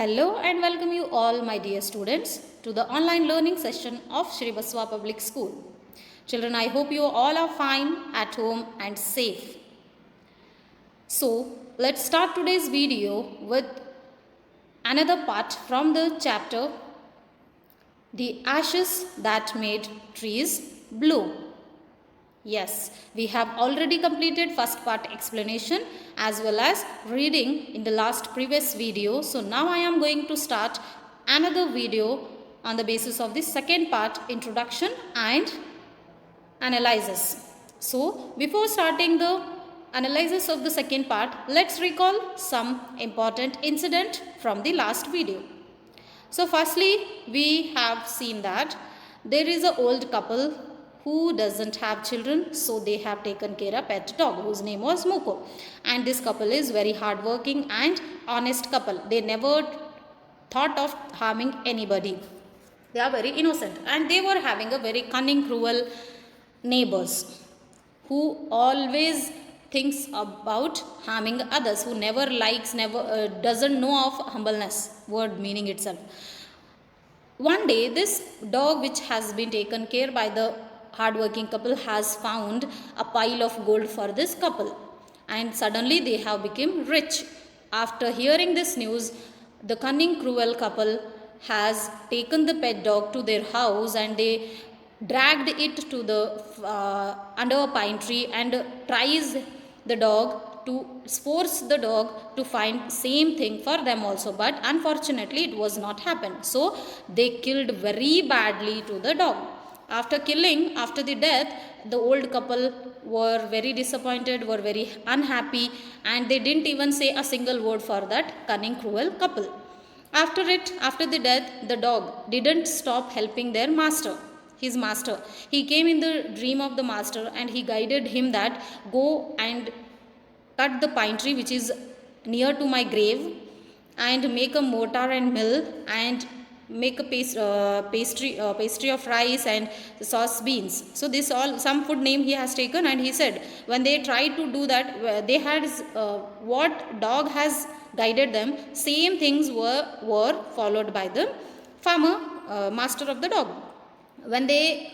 Hello and welcome you all, my dear students, to the online learning session of Shri Baswa Public School. Children, I hope you all are fine at home and safe. So, let's start today's video with another part from the chapter The Ashes That Made Trees Bloom. Yes, we have already completed first part explanation as well as reading in the last previous video. So now I am going to start another video on the basis of the second part, introduction and analysis. So before starting the analysis of the second part, let's recall some important incident from the last video. So firstly, we have seen that there is an old couple who doesn't have children, so they have taken care of a pet dog whose name was Muko. And this couple is very hardworking and honest couple. They never thought of harming anybody. They are very innocent and they were having a very cunning, cruel neighbors who always thinks about harming others, who never likes, doesn't know of humbleness, word meaning itself. One day, this dog which has been taken care by the hardworking couple has found a pile of gold for this couple, and suddenly they have become rich. After hearing this news, the cunning cruel couple has taken the pet dog to their house and they dragged it to the under a pine tree and tries the dog to force the dog to find same thing for them also, but unfortunately it was not happen. So they killed very badly to the dog. After the death, the old couple were very disappointed, were very unhappy, and they didn't even say a single word for that cunning cruel couple. After the death, the dog didn't stop helping their master, his master. He came in the dream of the master and he guided him that go and cut the pine tree which is near to my grave and make a mortar and mill and make a pastry of rice and sauce beans. So this all some food name he has taken, and he said when they tried to do that, they had what dog has guided them, same things were followed by the farmer, master of the dog. When they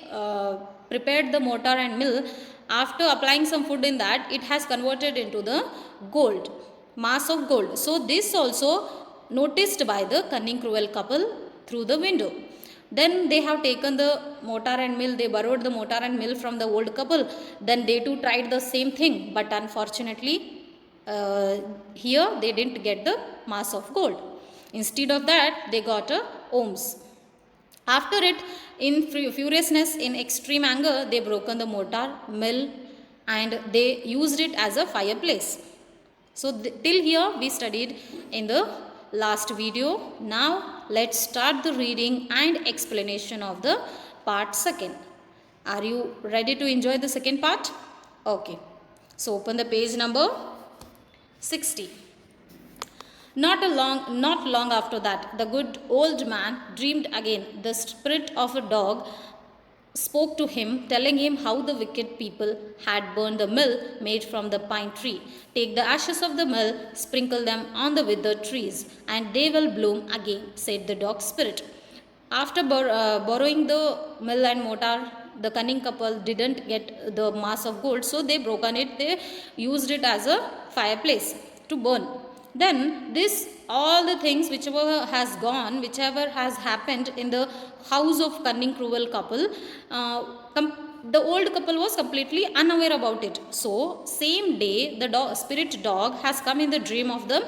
prepared the mortar and mill, after applying some food in that, it has converted into the gold, mass of gold. So this also noticed by the cunning cruel couple through the window. Then they have taken the mortar and mill, they borrowed the mortar and mill from the old couple. Then they too tried the same thing, but unfortunately here they didn't get the mass of gold. Instead of that, they got a ohms. After it, in furiousness, in extreme anger, they broken the mortar, mill, and they used it as a fireplace. So till here we studied in the last video. Now let's start the reading and explanation of the part second. Are you ready to enjoy the second part? Okay. So open the page number 60. Not long after that, the good old man dreamed again. The spirit of a dog spoke to him, telling him how the wicked people had burned the mill made from the pine tree. Take the ashes of the mill, sprinkle them on the withered trees, and they will bloom again, said the dog spirit. After borrowing the mill and mortar, the cunning couple didn't get the mass of gold, so they broken it. They used it as a fireplace to burn. Then this all the things whichever has happened in the house of cunning cruel couple, the old couple was completely unaware about it. So same day the spirit dog has come in the dream of the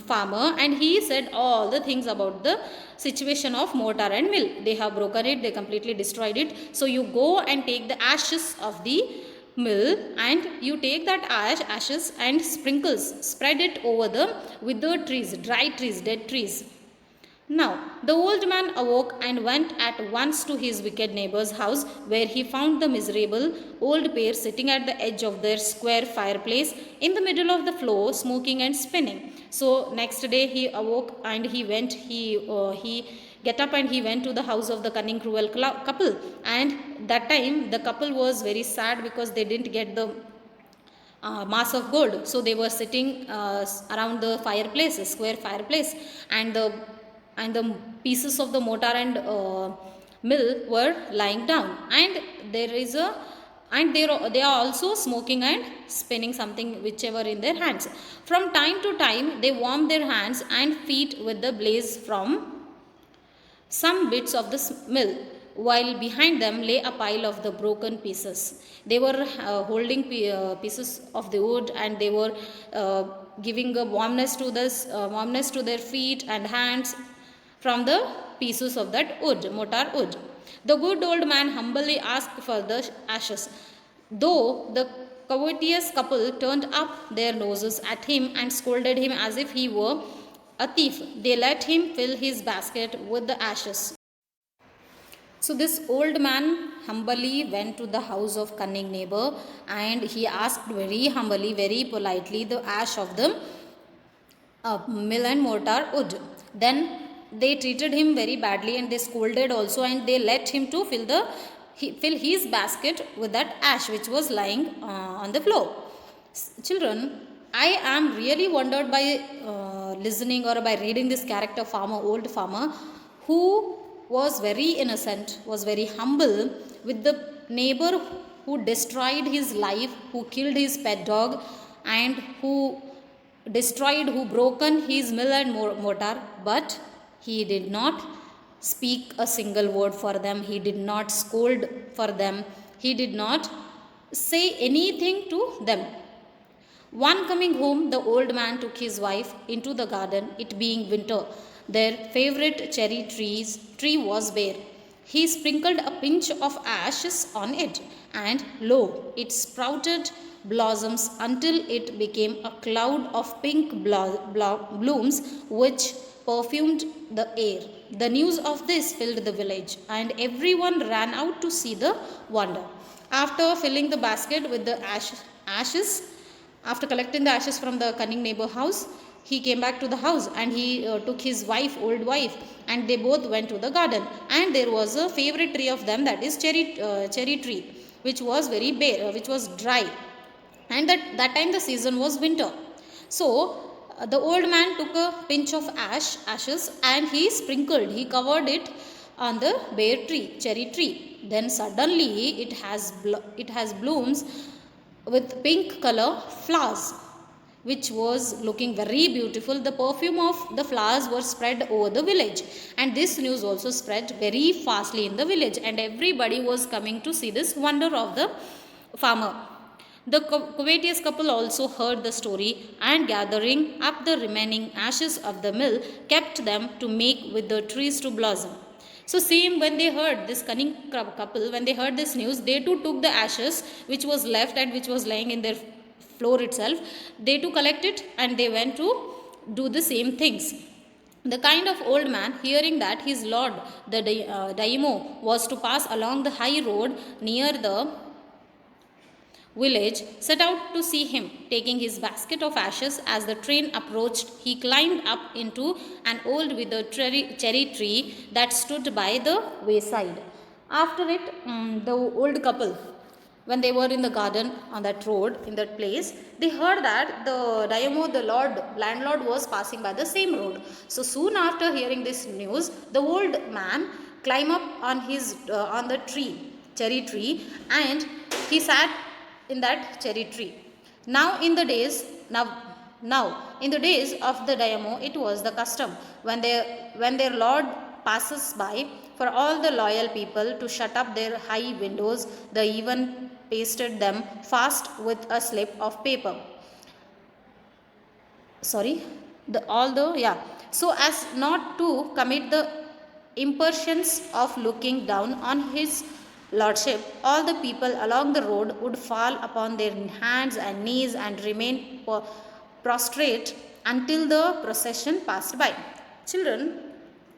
farmer and he said all the things about the situation of mortar and mill. They have broken it, they completely destroyed it. So you go and take the ashes of the mill and you take that ashes and spread it over the withered trees, dry trees, dead trees. Now the old man awoke and went at once to his wicked neighbor's house, where he found the miserable old pair sitting at the edge of their square fireplace in the middle of the floor, smoking and spinning. So next day he awoke and he get up and he went to the house of the cunning cruel couple, and that time the couple was very sad because they didn't get the mass of gold. So they were sitting around the fireplace, a square fireplace, and the pieces of the mortar and mill were lying down, and there is a and they are also smoking and spinning something whichever in their hands. From time to time they warm their hands and feet with the blaze from some bits of the mill, while behind them lay a pile of the broken pieces. They were holding pieces of the wood, and they were giving a warmness to their feet and hands from the pieces of that wood, mortar wood. The good old man humbly asked for the ashes, though the covetous couple turned up their noses at him and scolded him as if he were a thief. They let him fill his basket with the ashes. So this old man humbly went to the house of cunning neighbor, and he asked very humbly, very politely, the ash of the mill and mortar wood. Then they treated him very badly, and they scolded also, and they let him to fill his basket with that ash which was lying on the floor. Children, I am really wondered by listening or by reading this character farmer, old farmer, who was very innocent, was very humble with the neighbor who destroyed his life, who killed his pet dog, and who broken his mill and mortar, but he did not speak a single word for them. He did not scold for them. He did not say anything to them. One coming home, the old man took his wife into the garden, it being winter. Their favorite cherry tree was bare. He sprinkled a pinch of ashes on it, and lo, it sprouted blossoms until it became a cloud of pink blooms which perfumed the air. The news of this filled the village, and everyone ran out to see the wonder. After filling the basket with the ashes, after collecting the ashes from the cunning neighbor house, he came back to the house, and he took his old wife, and they both went to the garden. And there was a favorite tree of them, that is cherry tree, which was very bare, which was dry. And that time the season was winter. So the old man took a pinch of ashes, and he covered it on the bare cherry tree. Then suddenly it has blooms with pink color flowers, which was looking very beautiful. The perfume of the flowers were spread over the village, and this news also spread very fastly in the village, and everybody was coming to see this wonder of the farmer. The covetous couple also heard the story, and gathering up the remaining ashes of the mill, kept them to make with the trees to blossom. So same, when they heard this cunning couple, when they heard this news, they too took the ashes which was left and which was lying in their floor itself. They too collect it, and they went to do the same things. The kind of old man, hearing that his lord, the daimyo, was to pass along the high road near the village, set out to see him. Taking his basket of ashes, as the train approached, he climbed up into an old withered cherry tree that stood by the wayside. After it, the old couple, when they were in the garden on that road, in that place, they heard that the daimyo, the landlord, was passing by the same road. So soon after hearing this news, the old man climbed up on the cherry tree, and he sat in that cherry tree. Now in the days of the daimyo, it was the custom, when their lord passes by, for all the loyal people to shut up their high windows. They even pasted them fast with a slip of paper. So as not to commit the impertience of looking down on his lordship, all the people along the road would fall upon their hands and knees and remain prostrate until the procession passed by. Children,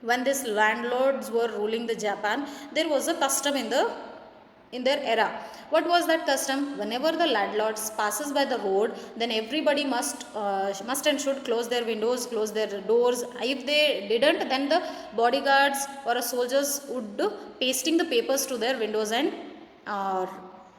when these landlords were ruling the Japan, there was a custom in their era. What was that custom? Whenever the landlords passes by the road, then everybody must and should close their windows, close their doors. If they didn't, then the bodyguards or soldiers would do pasting the papers to their windows and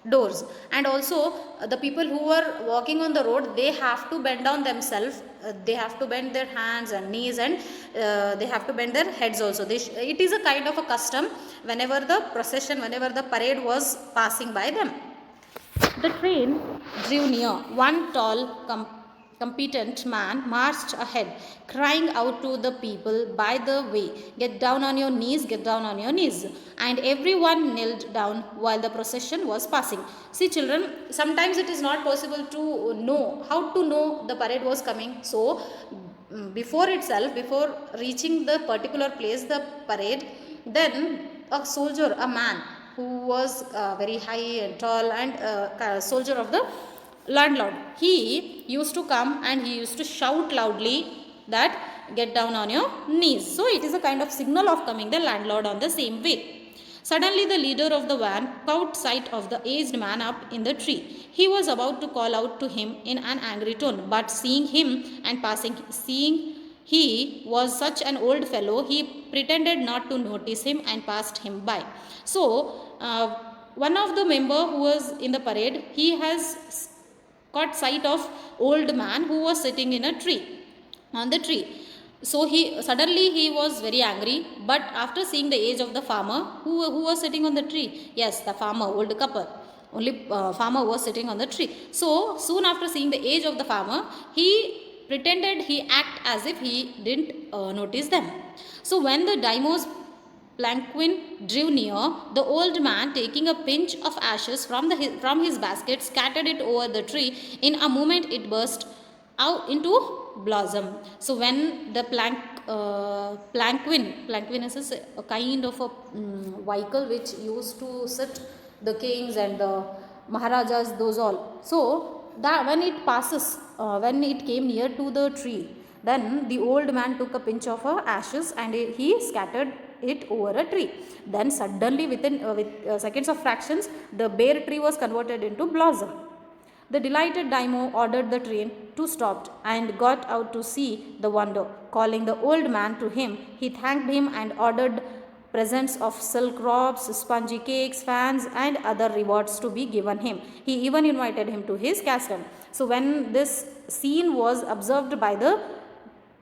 doors. And also the people who were walking on the road, they have to bend down themselves, they have to bend their hands and knees, and they have to bend their heads also. It is a kind of a custom whenever the procession, whenever the parade was passing by them. The train drew near. One tall, competent man marched ahead, crying out to the people by the way, "Get down on your knees, get down on your knees." And everyone knelt down while the procession was passing. See, children, sometimes it is not possible to know how to know the parade was coming. So, before itself, before reaching the particular place, the parade, then a soldier, a man who was very high and tall, and soldier of the landlord, he used to come and he used to shout loudly that, "Get down on your knees." So it is a kind of signal of coming the landlord on the same way. Suddenly the leader of the van caught sight of the aged man up in the tree. He was about to call out to him in an angry tone, but seeing he was such an old fellow, he pretended not to notice him and passed him by. So, one of the member who was in the parade, he has caught sight of old man who was sitting in a tree, on the tree. So he was very angry, but after seeing the age of the farmer who was sitting on the tree, yes, the farmer, old couple, only farmer was sitting on the tree. So soon after seeing the age of the farmer, he pretended, he act as if he didn't notice them. So when the daimyo's palanquin drew near, the old man, taking a pinch of ashes from his basket, scattered it over the tree. In a moment it burst out into blossom. So when the palanquin is a kind of a vehicle which used to sit the kings and the maharajas, those all. So that when it passes, when it came near to the tree, then the old man took a pinch of ashes and he scattered it over a tree. Then suddenly, within seconds of fractions, the bare tree was converted into blossom. The delighted daimyo ordered the train to stop and got out to see the wonder. Calling the old man to him, he thanked him and ordered presents of silk robes, spongy cakes, fans, and other rewards to be given him. He even invited him to his castle. So when this scene was observed by the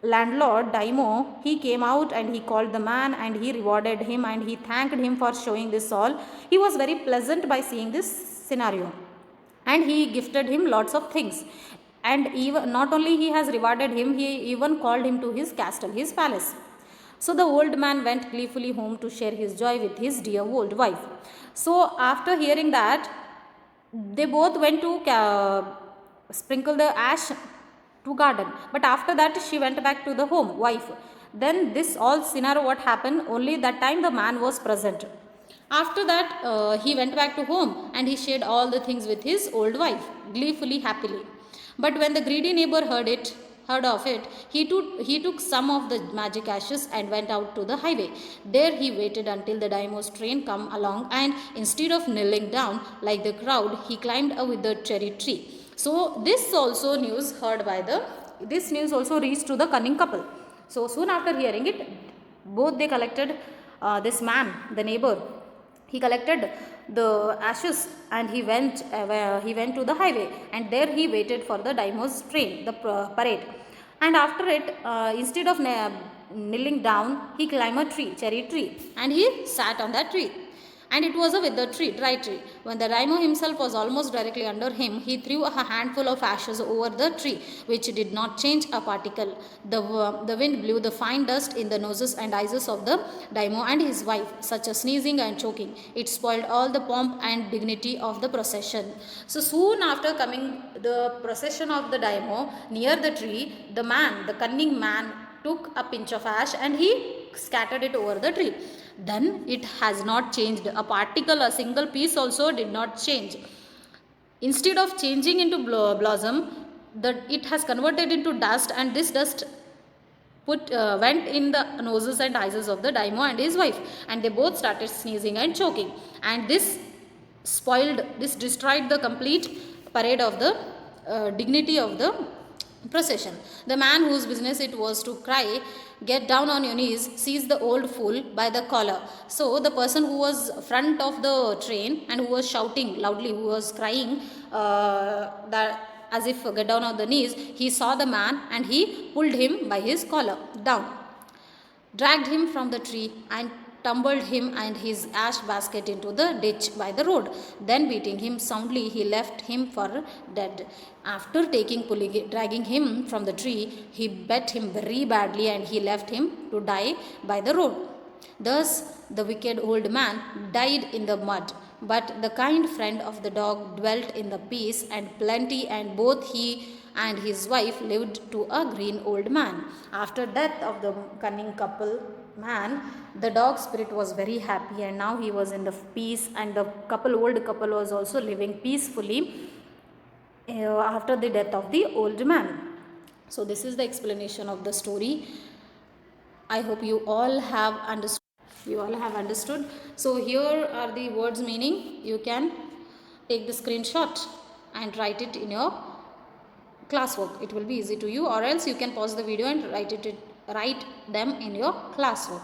landlord daimyo, he came out and he called the man and he rewarded him and he thanked him for showing this all. He was very pleasant by seeing this scenario, and he gifted him lots of things. And even not only he has rewarded him, he even called him to his castle, his palace. So the old man went gleefully home to share his joy with his dear old wife. So after hearing that, they both went to sprinkle the ash to garden, but after that she went back to the home, wife. Then this all scenario what happened, only that time the man was present. After that he went back to home and he shared all the things with his old wife, gleefully, happily. But when the greedy neighbor heard of it, he took some of the magic ashes and went out to the highway. There he waited until the daimyo's train come along, and instead of kneeling down like the crowd, he climbed a withered cherry tree. So this news also reached to the cunning couple. So soon after hearing it, both they collected this man, the neighbor, he collected the ashes and he went to the highway, and there he waited for the daimyo's train, the parade. And after it, instead of kneeling down, he climbed a cherry tree, and he sat on that tree. And it was a withered tree, dry tree. When the daimyo himself was almost directly under him, he threw a handful of ashes over the tree, which did not change a particle. The wind blew the fine dust in the noses and eyes of the daimyo and his wife, such as sneezing and choking. It spoiled all the pomp and dignity of the procession. So soon after coming the procession of the daimyo near the tree, the cunning man, took a pinch of ash and he scattered it over the tree. Then it has not changed a particle, a single piece also did not change. Instead of changing into blossom, it has converted into dust, and this dust went in the noses and eyes of the daimyo and his wife, and they both started sneezing and choking. And this destroyed the complete parade of the dignity of the procession. The man whose business it was to cry, "Get down on your knees," seized the old fool by the collar. So the person who was front of the train and who was shouting loudly, who was crying that as if get down on the knees, he saw the man and he pulled him by his collar down, dragged him from the tree and tumbled him and his ash basket into the ditch by the road. Then beating him soundly, he left him for dead. After dragging him from the tree, he beat him very badly and he left him to die by the road. Thus the wicked old man died in the mud, but the kind friend of the dog dwelt in the peace and plenty, and both he and his wife lived to a green old man. After death of the cunning man, the dog spirit was very happy, and now he was in the peace, and the old couple was also living peacefully after the death of the old man. So this is the explanation of the story. I hope you all have understood. So here are the words meaning. You can take the screenshot and write it in your classwork. It will be easy to you, or else you can pause the video and write them in your classwork.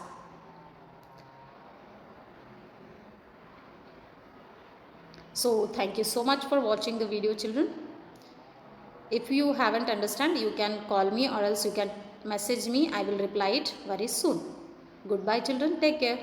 So thank you so much for watching the video, children. If you haven't understand, you can call me or else you can message me. I will reply it very soon. Goodbye, children. Take care.